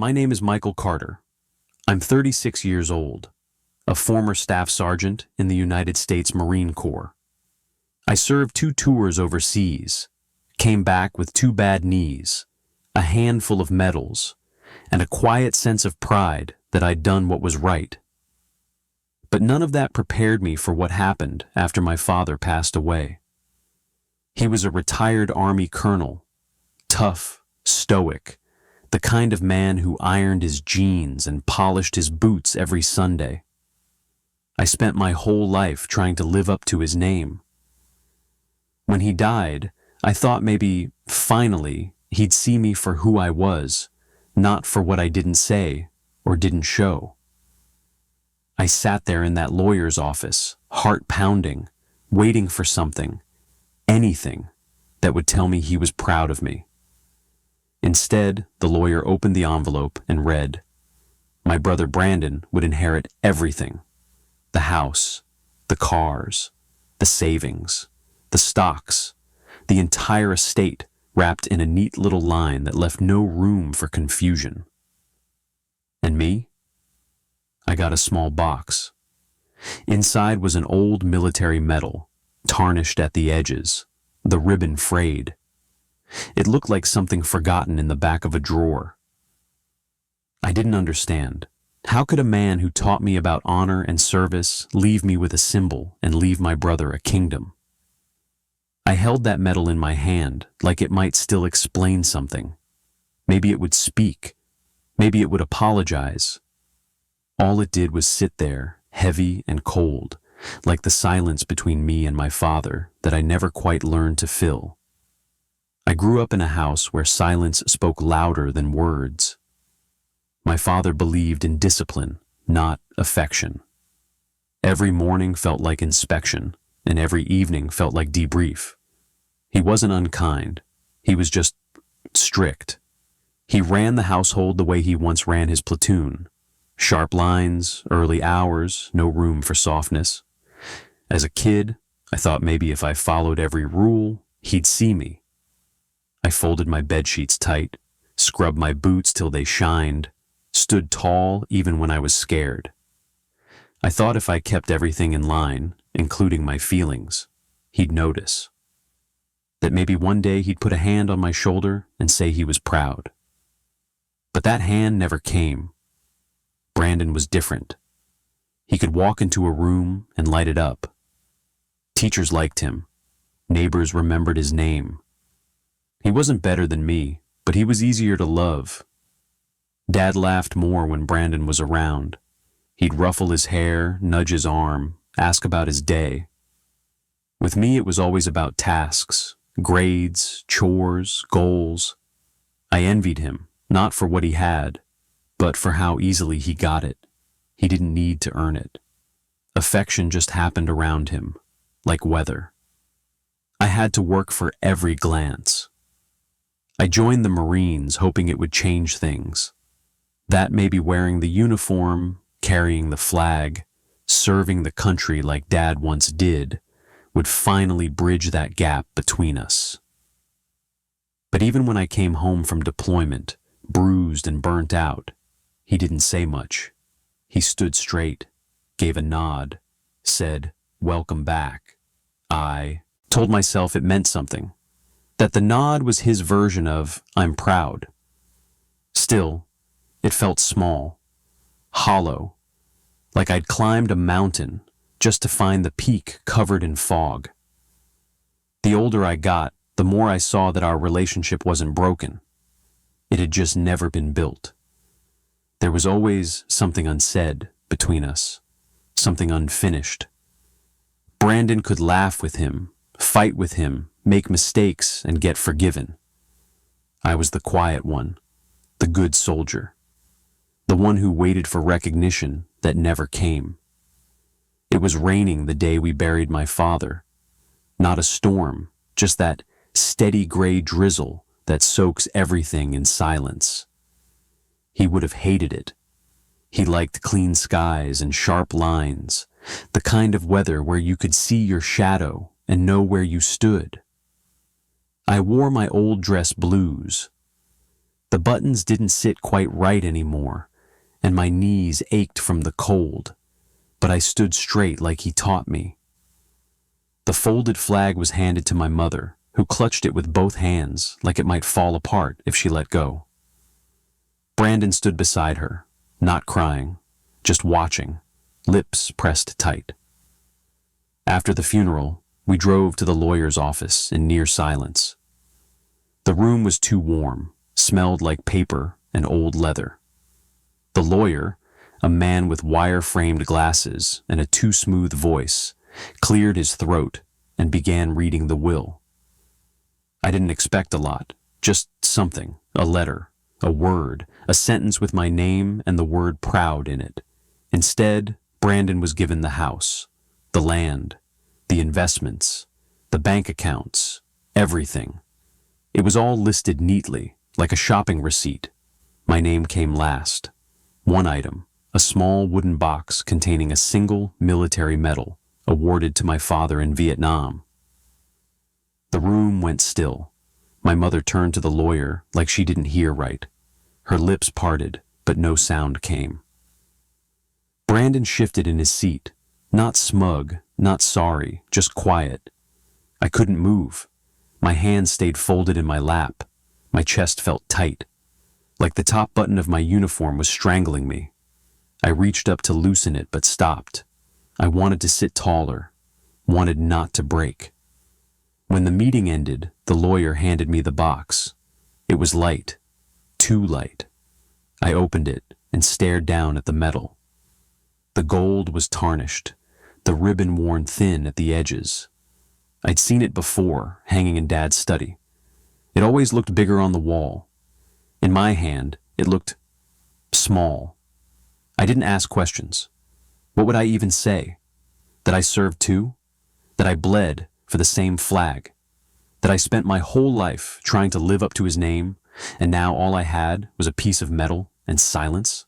My name is Michael Carter. I'm 36 years old, a former staff sergeant in the United States Marine Corps. I served 2 tours overseas, came back with 2 bad knees, a handful of medals, and a quiet sense of pride that I'd done what was right. But none of that prepared me for what happened after my father passed away. He was a retired Army colonel, tough, stoic, the kind of man who ironed his jeans and polished his boots every Sunday. I spent my whole life trying to live up to his name. When he died, I thought maybe, finally, he'd see me for who I was, not for what I didn't say or didn't show. I sat there in that lawyer's office, heart pounding, waiting for something, anything, that would tell me he was proud of me. Instead, the lawyer opened the envelope and read, my brother Brandon would inherit everything: the house, the cars, the savings, the stocks, the entire estate, wrapped in a neat little line that left no room for confusion. And me? I got a small box. Inside was an old military medal, tarnished at the edges, the ribbon frayed. It looked like something forgotten in the back of a drawer. I didn't understand. How could a man who taught me about honor and service leave me with a symbol and leave my brother a kingdom? I held that medal in my hand like it might still explain something. Maybe it would speak. Maybe it would apologize. All it did was sit there, heavy and cold, like the silence between me and my father that I never quite learned to fill. I grew up in a house where silence spoke louder than words. My father believed in discipline, not affection. Every morning felt like inspection, and every evening felt like debrief. He wasn't unkind. He was just strict. He ran the household the way he once ran his platoon. Sharp lines, early hours, no room for softness. As a kid, I thought maybe if I followed every rule, he'd see me. I folded my bedsheets tight, scrubbed my boots till they shined, stood tall even when I was scared. I thought if I kept everything in line, including my feelings, he'd notice. That maybe one day he'd put a hand on my shoulder and say he was proud. But that hand never came. Brandon was different. He could walk into a room and light it up. Teachers liked him. Neighbors remembered his name. He wasn't better than me, but he was easier to love. Dad laughed more when Brandon was around. He'd ruffle his hair, nudge his arm, ask about his day. With me, it was always about tasks, grades, chores, goals. I envied him, not for what he had, but for how easily he got it. He didn't need to earn it. Affection just happened around him, like weather. I had to work for every glance. I joined the Marines hoping it would change things. That maybe wearing the uniform, carrying the flag, serving the country like Dad once did, would finally bridge that gap between us. But even when I came home from deployment, bruised and burnt out, he didn't say much. He stood straight, gave a nod, said, "Welcome back." I told myself it meant something, that the nod was his version of "I'm proud." Still, it felt small, hollow, like I'd climbed a mountain just to find the peak covered in fog. The older I got, the more I saw that our relationship wasn't broken. It had just never been built. There was always something unsaid between us, something unfinished. Brandon could laugh with him, fight with him, make mistakes, and get forgiven. I was the quiet one, the good soldier, the one who waited for recognition that never came. It was raining the day we buried my father. Not a storm, just that steady gray drizzle that soaks everything in silence. He would have hated it. He liked clean skies and sharp lines, the kind of weather where you could see your shadow and know where you stood. I wore my old dress blues. The buttons didn't sit quite right anymore, and my knees ached from the cold, but I stood straight like he taught me. The folded flag was handed to my mother, who clutched it with both hands like it might fall apart if she let go. Brandon stood beside her, not crying, just watching, lips pressed tight. After the funeral, we drove to the lawyer's office in near silence. The room was too warm, smelled like paper and old leather. The lawyer, a man with wire-framed glasses and a too smooth voice, cleared his throat and began reading the will. I didn't expect a lot, just something, a letter, a word, a sentence with my name and the word proud in it. Instead, Brandon was given the house, the land, the investments, the bank accounts, everything. It was all listed neatly, like a shopping receipt. My name came last. One item, a small wooden box containing a single military medal awarded to my father in Vietnam. The room went still. My mother turned to the lawyer like she didn't hear right. Her lips parted, but no sound came. Brandon shifted in his seat, not smug, not sorry, just quiet. I couldn't move. My hands stayed folded in my lap. My chest felt tight, like the top button of my uniform was strangling me. I reached up to loosen it, but stopped. I wanted to sit taller, wanted not to break. When the meeting ended, the lawyer handed me the box. It was light, too light. I opened it and stared down at the metal. The gold was tarnished, the ribbon worn thin at the edges. I'd seen it before, hanging in Dad's study. It always looked bigger on the wall. In my hand, it looked small. I didn't ask questions. What would I even say? That I served too? That I bled for the same flag? That I spent my whole life trying to live up to his name, and now all I had was a piece of metal and silence?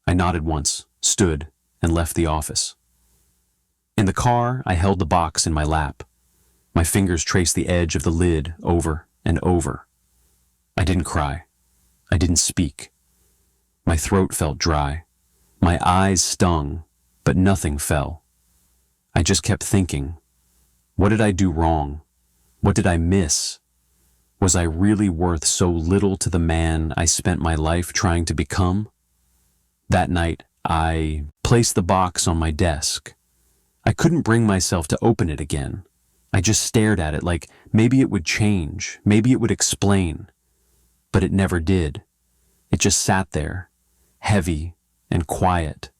I nodded once, stood, and left the office. In the car, I held the box in my lap. My fingers traced the edge of the lid over and over. I didn't cry. I didn't speak. My throat felt dry. My eyes stung, but nothing fell. I just kept thinking, what did I do wrong? What did I miss? Was I really worth so little to the man I spent my life trying to become? That night, I placed the box on my desk. I couldn't bring myself to open it again. I just stared at it like maybe it would change, maybe it would explain. But it never did. It just sat there, heavy and quiet,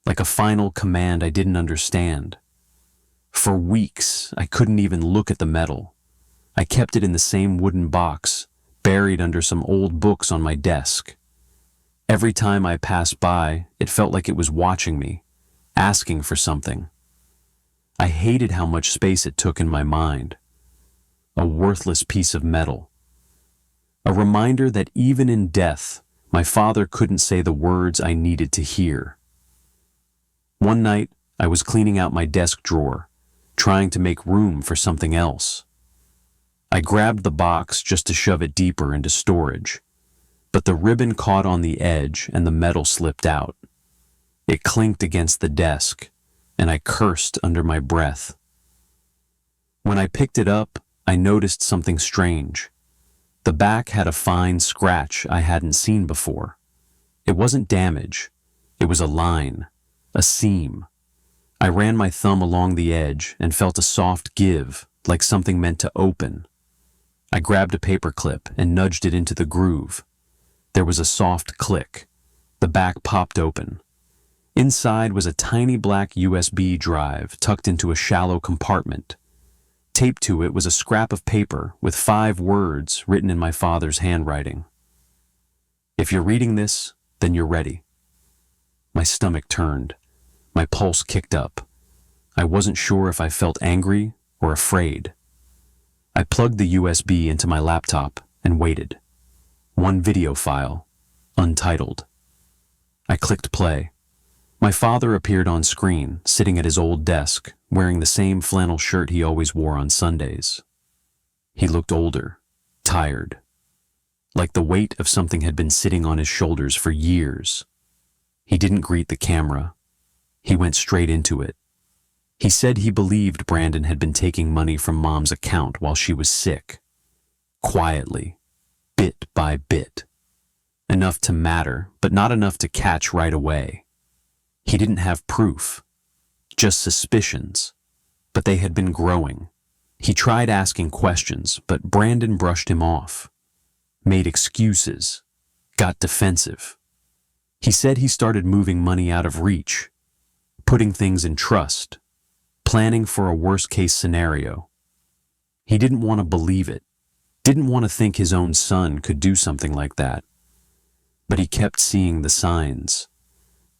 like a final command I didn't understand. For weeks, I couldn't even look at the metal. I kept it in the same wooden box, buried under some old books on my desk. Every time I passed by, it felt like it was watching me, asking for something. I hated how much space it took in my mind. A worthless piece of metal. A reminder that even in death, my father couldn't say the words I needed to hear. One night, I was cleaning out my desk drawer, trying to make room for something else. I grabbed the box just to shove it deeper into storage, but the ribbon caught on the edge and the metal slipped out. It clinked against the desk, and I cursed under my breath. When I picked it up, I noticed something strange. The back had a fine scratch I hadn't seen before. It wasn't damage. It was a line, a seam. I ran my thumb along the edge and felt a soft give, like something meant to open. I grabbed a paper clip and nudged it into the groove. There was a soft click. The back popped open. Inside was a tiny black USB drive tucked into a shallow compartment. Taped to it was a scrap of paper with 5 words written in my father's handwriting. If you're reading this, then you're ready. My stomach turned. My pulse kicked up. I wasn't sure if I felt angry or afraid. I plugged the USB into my laptop and waited. One video file, untitled. I clicked play. My father appeared on screen, sitting at his old desk, wearing the same flannel shirt he always wore on Sundays. He looked older, tired. like the weight of something had been sitting on his shoulders for years. He didn't greet the camera. He went straight into it. He said he believed Brandon had been taking money from Mom's account while she was sick. Quietly, bit by bit. Enough to matter, but not enough to catch right away. He didn't have proof, just suspicions, but they had been growing. He tried asking questions, but Brandon brushed him off, made excuses, got defensive. He said he started moving money out of reach, putting things in trust, planning for a worst-case scenario. He didn't want to believe it, didn't want to think his own son could do something like that. But he kept seeing the signs: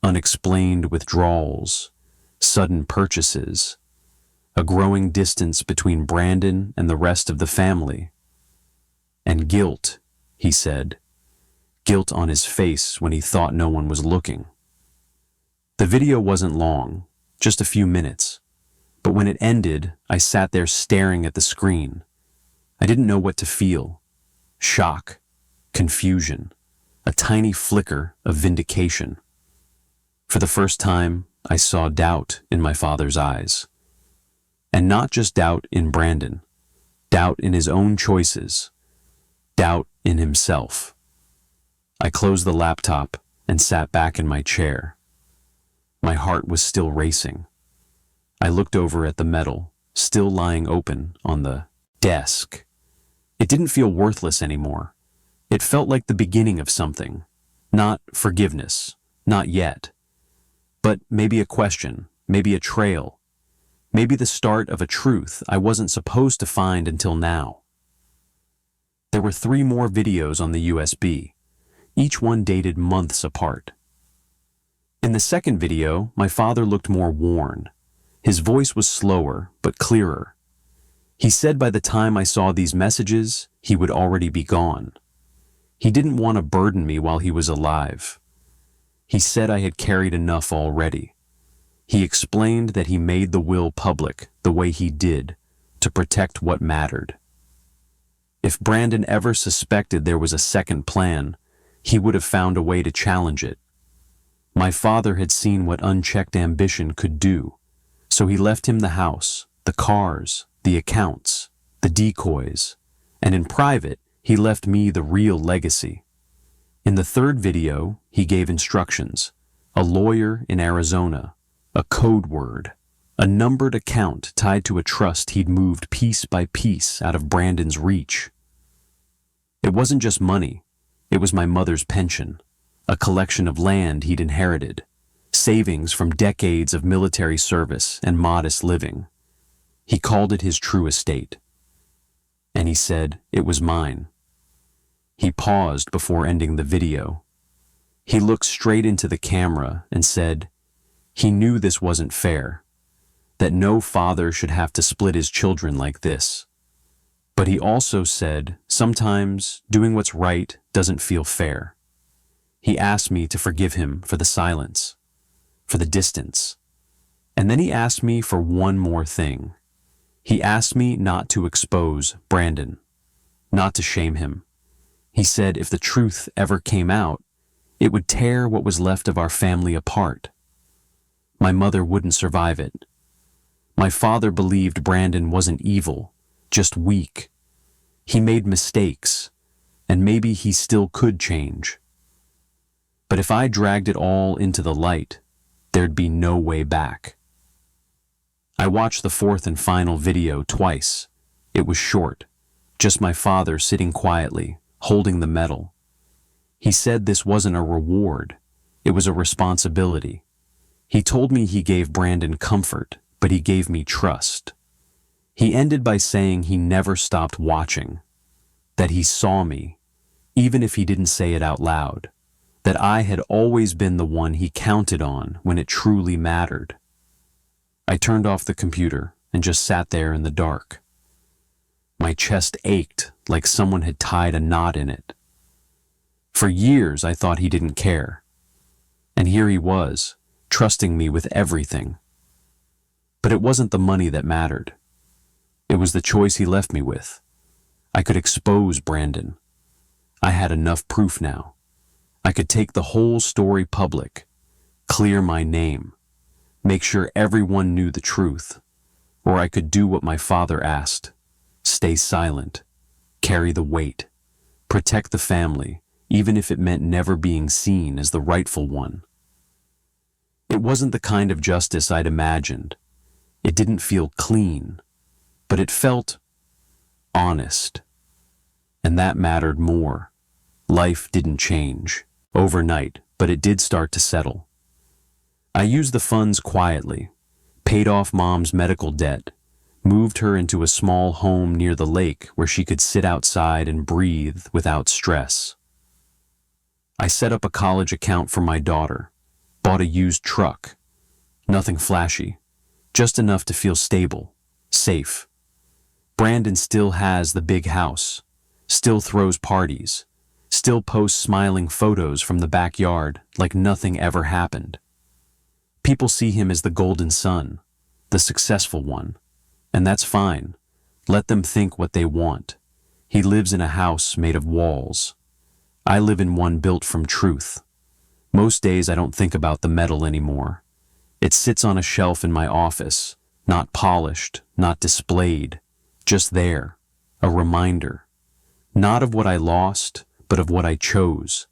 unexplained withdrawals, sudden purchases, a growing distance between Brandon and the rest of the family. And guilt, he said. Guilt on his face when he thought no one was looking. The video wasn't long, just a few minutes. But when it ended, I sat there staring at the screen. I didn't know what to feel. Shock, confusion, a tiny flicker of vindication. For the first time, I saw doubt in my father's eyes. And not just doubt in Brandon, doubt in his own choices, doubt in himself. I closed the laptop and sat back in my chair. My heart was still racing. I looked over at the medal, still lying open on the desk. It didn't feel worthless anymore. It felt like the beginning of something. Not forgiveness, not yet. But maybe a question, maybe a trail, maybe the start of a truth I wasn't supposed to find until now. There were 3 more videos on the USB, each one dated months apart. In the second video, my father looked more worn. His voice was slower, but clearer. He said by the time I saw these messages, he would already be gone. He didn't want to burden me while he was alive. He said I had carried enough already. He explained that he made the will public the way he did to protect what mattered. If Brandon ever suspected there was a second plan, he would have found a way to challenge it. My father had seen what unchecked ambition could do. So he left him the house, the cars, the accounts, the decoys, and in private, he left me the real legacy. In the third video, he gave instructions: a lawyer in Arizona, a code word, a numbered account tied to a trust he'd moved piece by piece out of Brandon's reach. It wasn't just money, it was my mother's pension, a collection of land he'd inherited, savings from decades of military service and modest living. He called it his true estate. And he said it was mine. He paused before ending the video. He looked straight into the camera and said he knew this wasn't fair, that no father should have to split his children like this. But he also said sometimes doing what's right doesn't feel fair. He asked me to forgive him for the silence, for the distance. And then he asked me for one more thing. He asked me not to expose Brandon, not to shame him. He said if the truth ever came out, it would tear what was left of our family apart. My mother wouldn't survive it. My father believed Brandon wasn't evil, just weak. He made mistakes, and maybe he still could change. But if I dragged it all into the light, there'd be no way back. I watched the fourth and final video twice. It was short, just my father sitting quietly, holding the medal. He said this wasn't a reward, it was a responsibility. He told me he gave Brandon comfort, but he gave me trust. He ended by saying he never stopped watching, that he saw me, even if he didn't say it out loud, that I had always been the one he counted on when it truly mattered. I turned off the computer and just sat there in the dark. My chest ached like someone had tied a knot in it. For years I thought he didn't care. And here he was, trusting me with everything. But it wasn't the money that mattered. It was the choice he left me with. I could expose Brandon. I had enough proof now. I could take the whole story public, clear my name, make sure everyone knew the truth. Or I could do what my father asked, stay silent, carry the weight, protect the family, even if it meant never being seen as the rightful one. It wasn't the kind of justice I'd imagined. It didn't feel clean, but it felt honest. And that mattered more. Life didn't change overnight, but it did start to settle. I used the funds quietly, paid off Mom's medical debt, moved her into a small home near the lake where she could sit outside and breathe without stress. I set up a college account for my daughter, bought a used truck. Nothing flashy, just enough to feel stable, safe. Brandon still has the big house, still throws parties, still posts smiling photos from the backyard like nothing ever happened. People see him as the golden son, the successful one, and that's fine. Let them think what they want. He lives in a house made of walls. I live in one built from truth. Most days I don't think about the metal anymore. It sits on a shelf in my office, not polished, not displayed, just there, a reminder. Not of what I lost, but of what I chose.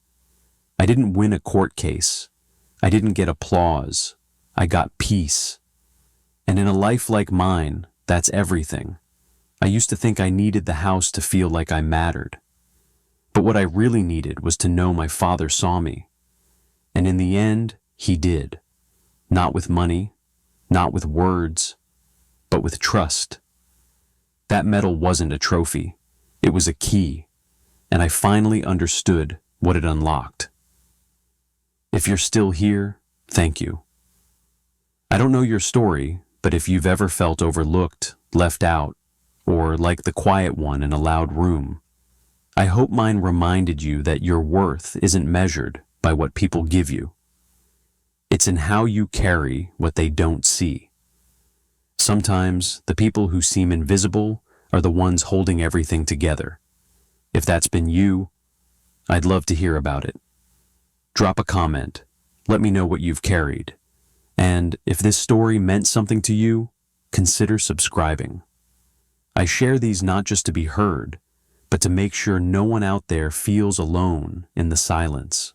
I didn't win a court case. I didn't get applause. I got peace. And in a life like mine, that's everything. I used to think I needed the house to feel like I mattered. But what I really needed was to know my father saw me. And in the end, he did. Not with money, not with words, but with trust. That medal wasn't a trophy. It was a key. And I finally understood what it unlocked. If you're still here, thank you. I don't know your story, but if you've ever felt overlooked, left out, or like the quiet one in a loud room, I hope mine reminded you that your worth isn't measured by what people give you. It's in how you carry what they don't see. Sometimes the people who seem invisible are the ones holding everything together. If that's been you, I'd love to hear about it. Drop a comment. Let me know what you've carried. And if this story meant something to you, consider subscribing. I share these not just to be heard, but to make sure no one out there feels alone in the silence.